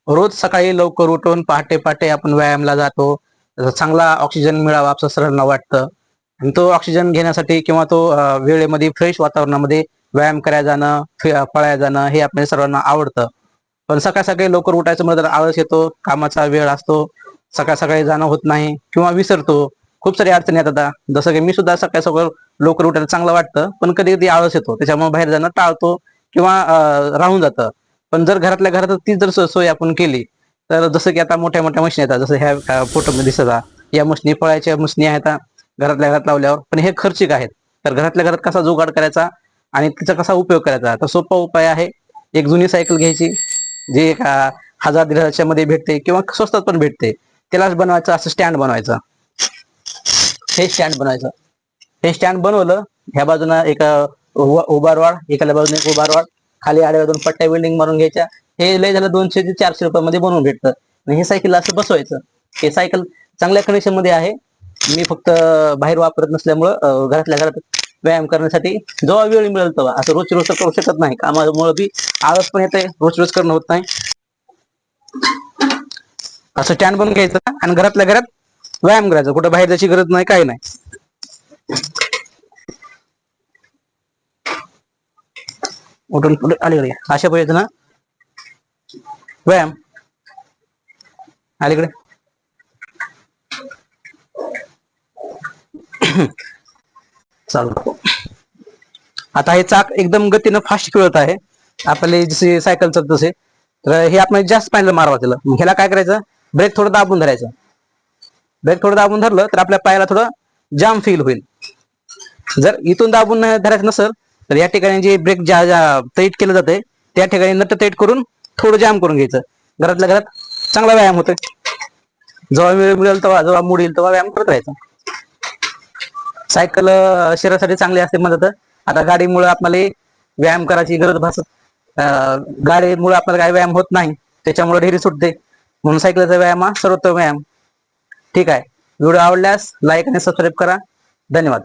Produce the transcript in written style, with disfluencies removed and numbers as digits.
रोज सकाळी लवकर उठून पहाटे पहाटे आपण व्यायामला जातो. चांगला ऑक्सिजन मिळावा असं सर्वांना वाटतं. आणि तो ऑक्सिजन घेण्यासाठी किंवा तो वेळेमध्ये फ्रेश वातावरणामध्ये व्यायाम करायला जाणं, पळायला जाणं हे आपल्या सर्वांना आवडतं. पण सकाळ सकाळी लवकर उठायचं म्हणजे आळस येतो, कामाचा वेळ असतो, सकाळ सकाळी जाणं होत नाही किंवा विसरतो. खूप सारी अडचणी येतात आता. जसं की मी सुद्धा सकाळी सकाळ लवकर उठायला चांगलं वाटतं, पण कधी कधी आळस येतो, त्याच्यामुळे बाहेर जाणं टाळतो किंवा राहून जातं. पण जर घरातल्या घरात ती जर सोय आपण केली, तर जसं की आता मोठ्या मोठ्या मशीन येतात, जसं ह्या फोटोमध्ये दिसतात, या मशीनी फळाच्या मशीनी आहेत घरातल्या घरात लावल्यावर, पण हे खर्चिक आहेत. तर घरातल्या घरात कसा जुगाड करायचा आणि तिचा कसा उपयोग करायचा, तर सोपा उपाय आहे. एक जुनी सायकल घ्यायची, जे 1000-1500 मध्ये भेटते किंवा स्वस्तात पण भेटते. त्यालाच बनवायचं, असं स्टँड बनवायचं. हे स्टँड बनायचं. हे स्टँड बनवलं, ह्या बाजूला एक उभा रॉड, एखाद्या बाजूने एक उभा रॉड, खाली आड्या दोन पट्ट्या वेल्डिंग मारून घ्यायच्या. हे लय झालं 200 ते 400 रुपयामध्ये बनवून भेटतं. आणि हे सायकल असं बसवायचं. हे सायकल चांगल्या कंडिशन मध्ये आहे. मी फक्त बाहेर वापरत नसल्यामुळं घरातल्या घरात व्यायाम करण्यासाठी जेव्हा वेळ मिळेल तेव्हा, असं रोज रोज तर करू शकत नाही, कामामुळे बी आळस पण येते, रोज रोज करणं होत नाही. असं स्टँड बनवून घ्यायचं आणि घरातल्या घरात व्यायाम करायचा, कुठं बाहेर जायची गरज नाही, काही नाही. उठून पुढे अलीकडे अशा पद्धतीनं व्यायाम अलीकडे चालू. आता हे चाक एकदम गतीनं फास्ट फिरत आहे, आपल्याला जसे सायकल चालत तसे. तर हे आपण जास्त पाहिलं मारावं त्याला. ह्याला काय करायचं, ब्रेक थोडं दाबून धरायचं. ब्रेक थोडं दाबून धरलं तर आपल्या पायाला थोडं जाम फील होईल. जर इथून दाबून धरायचं नसेल तर या ठिकाणी जे ब्रेक ज्या टाईट केलं जाते त्या ठिकाणी नट टाईट करून थोडं जाम करून घ्यायचं. घरातल्या घरात चांगला व्यायाम होतोय. जेव्हा वेळ मिळेल तेव्हा, जेव्हा मूड येईल तेव्हा व्यायाम करत राहायचा. सायकल शरीरासाठी चांगली असते म्हणतात. आता गाडीमुळे आपल्याला व्यायाम करायची गरज भासत, गाडीमुळे आपल्याला काही व्यायाम होत नाही, त्याच्यामुळे ढेरी सुटते. म्हणून सायकलचा व्यायाम हा सर्वोत्तम व्यायाम. ठीक आहे. व्हिडिओ आवडल्यास लाईक आणि सबस्क्राईब करा. धन्यवाद.